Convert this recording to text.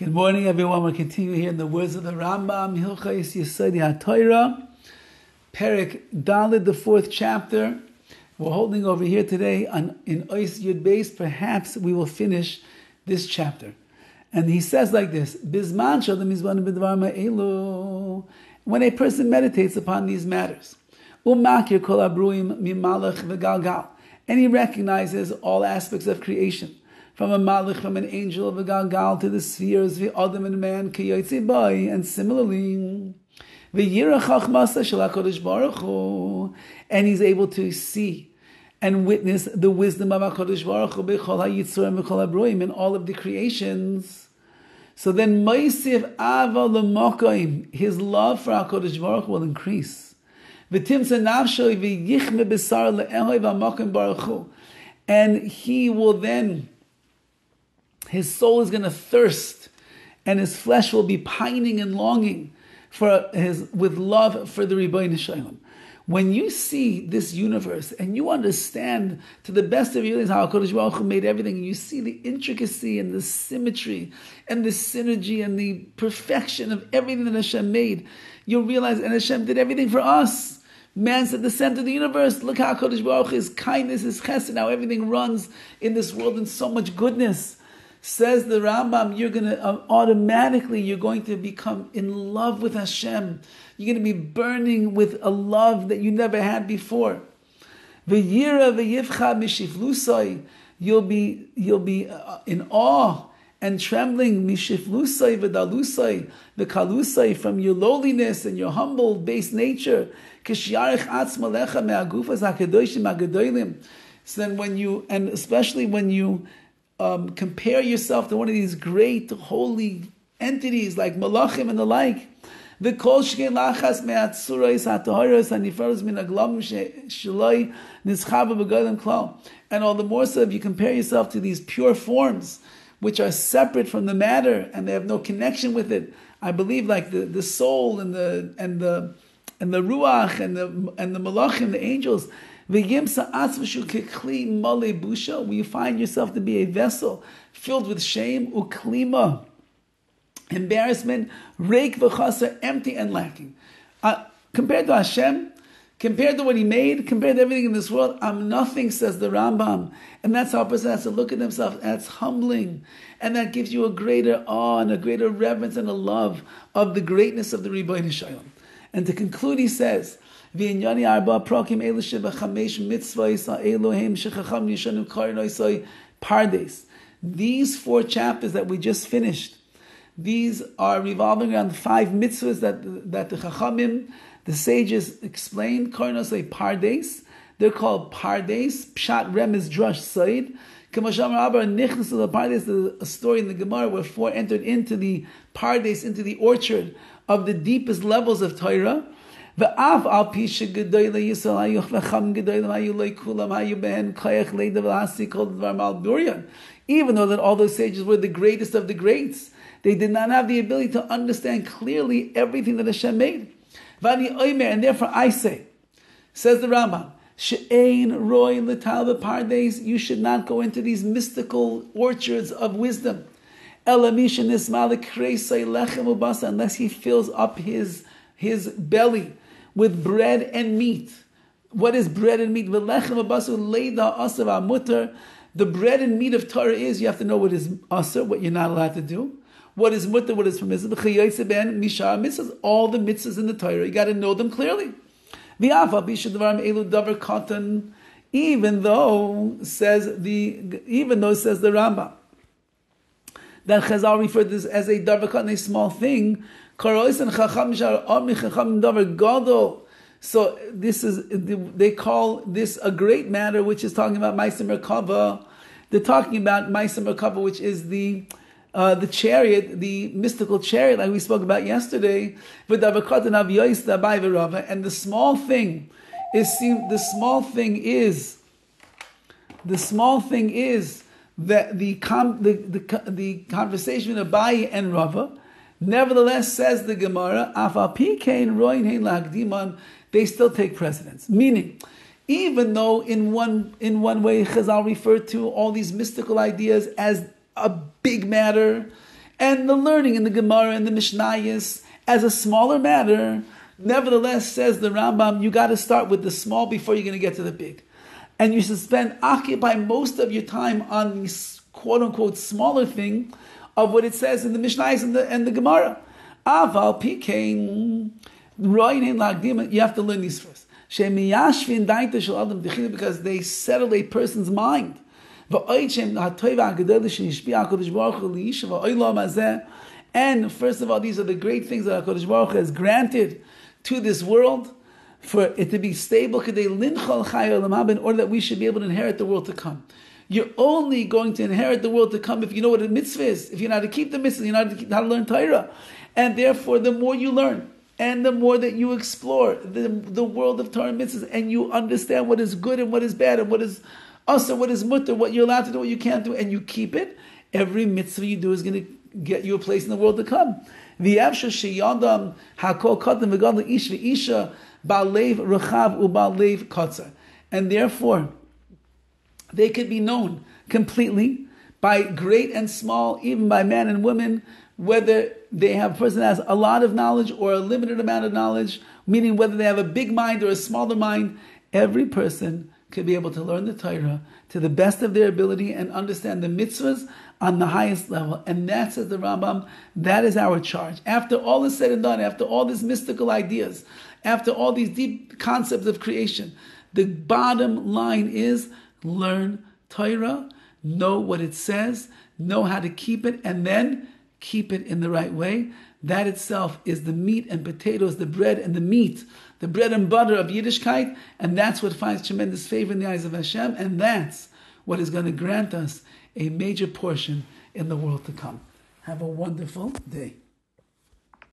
Good morning, everyone. We'll continue here in the words of the RAMBAM, Hilchos Yesodei HaTorah, Perek Daled, the 4th chapter. We're holding over here today in Ois Yud Beis. Perhaps we will finish this chapter. And he says like this, Bizman Shodem Mizban B'Dvar Ma'elu. When a person meditates upon these matters, Umakir Kol Abruim Mimalach V'Galgal, and he recognizes all aspects of creation, from a malach, from an angel of a galgal to the spheres, the Adam and man, kiyotze bay, and similarly, v'yirach chachmasa shel HaKadosh Baruch Hu, and he's able to see and witness the wisdom of HaKadosh Baruch Hu b'chol ha'yitzurim v'chol ha'broim, in all of the creations. So then, Moisif Ava l'mokoim, his love for HaKadosh Baruch Hu will increase. V'timsa nafsho v'yichme b'sar le'ehoi v'mokim Baruch Hu, and he will then, his soul is going to thirst, and his flesh will be pining and longing with love for the Rebbeinu Shalom. When you see this universe and you understand to the best of your abilities how HaKadosh Baruch Hu made everything, and you see the intricacy and the symmetry and the synergy and the perfection of everything that Hashem made, you'll realize, and Hashem did everything for us. Man's at the center of the universe. Look how HaKadosh Baruch Hu, his kindness, his chesed, how everything runs in this world in so much goodness. Says the Rambam, you're going to automatically, you're going to become in love with Hashem. You're going to be burning with a love that you never had before. V'yira v'yivcha mishiflusai, you'll be in awe and trembling mishiflusai v'dalusai v'kalusai, from your lowliness and your humble base nature. Kishyarich atzma lecha me'agufas hakedoshim hagedolim. So then when you, and especially when you compare yourself to one of these great holy entities like Malachim and the like, the kol shkein lachas me'atzurais hataharos hanifaros min aglam sheloi nizchava b'golim klal. And all the more so if you compare yourself to these pure forms which are separate from the matter and they have no connection with it. I believe like the soul and the ruach and the malachim, the angels, where you find yourself to be a vessel filled with shame, uklima, embarrassment, reik v'chaser, empty and lacking. Compared to Hashem, compared to what He made, compared to everything in this world, I'm nothing, says the Rambam. And that's how a person has to look at himself. That's humbling. And that gives you a greater awe and a greater reverence and a love of the greatness of the Rebbeinu Shalom. And to conclude, he says, these 4 chapters that we just finished, these are revolving around 5 mitzvahs that the Chachamim, the sages, explained. Pardes, they're called Pardes. Pshat Remez Drush Said. There's a story in the Gemara where 4 entered into the Pardes, into the orchard of the deepest levels of Torah. Even though that all those sages were the greatest of the greats, they did not have the ability to understand clearly everything that Hashem made. And therefore I say, says the Rambam, you should not go into these mystical orchards of wisdom unless he fills up his belly with bread and meat. What is bread and meat? The bread and meat of Torah is, you have to know what is asr, what you're not allowed to do. What is mutter, what is permissible. All the mitzvahs in the Torah, you got to know them clearly. Even though says the Rambam that Chazal referred to this as a davar katan, a small thing. So this is, they call this a great matter, which is talking about Ma'aseh Merkava. They're talking about Ma'aseh Merkava, which is the chariot, the mystical chariot, like we spoke about yesterday. And the small thing is that the conversation with Abai and Rava. Nevertheless, says the Gemara, they still take precedence. Meaning, even though in one way Chazal referred to all these mystical ideas as a big matter, And the learning in the Gemara and the Mishnayos as a smaller matter, nevertheless, says the Rambam, you got to start with the small before you're going to get to the big. And you should occupy most of your time on the quote-unquote smaller thing of what it says in the Mishnayos and the Gemara. Aval pikein roinin lagdim. You have to learn these first. Because they settle a person's mind. And first of all, these are the great things that HaKadosh Baruch Hu has granted to this world for it to be stable, in order that we should be able to inherit the world to come. You're only going to inherit the world to come if you know what a mitzvah is. If you know how to keep the mitzvah, you know how to learn Torah. And therefore, the more you learn, and the more that you explore the world of Torah and mitzvahs, and you understand what is good and what is bad, and what is also what is mutter, what you're allowed to do, what you can't do, and you keep it, every mitzvah you do is going to get you a place in the world to come. And therefore, they could be known completely by great and small, even by men and women, whether they have a person that has a lot of knowledge or a limited amount of knowledge, meaning whether they have a big mind or a smaller mind. Every person could be able to learn the Torah to the best of their ability and understand the mitzvahs on the highest level. And that, says the Rambam, that is our charge. After all is said and done, after all these mystical ideas, after all these deep concepts of creation, the bottom line is learn Torah, know what it says, know how to keep it, and then keep it in the right way. That itself is the meat and potatoes, the bread and the meat, the bread and butter of Yiddishkeit, and that's what finds tremendous favor in the eyes of Hashem, and that's what is going to grant us a major portion in the world to come. Have a wonderful day.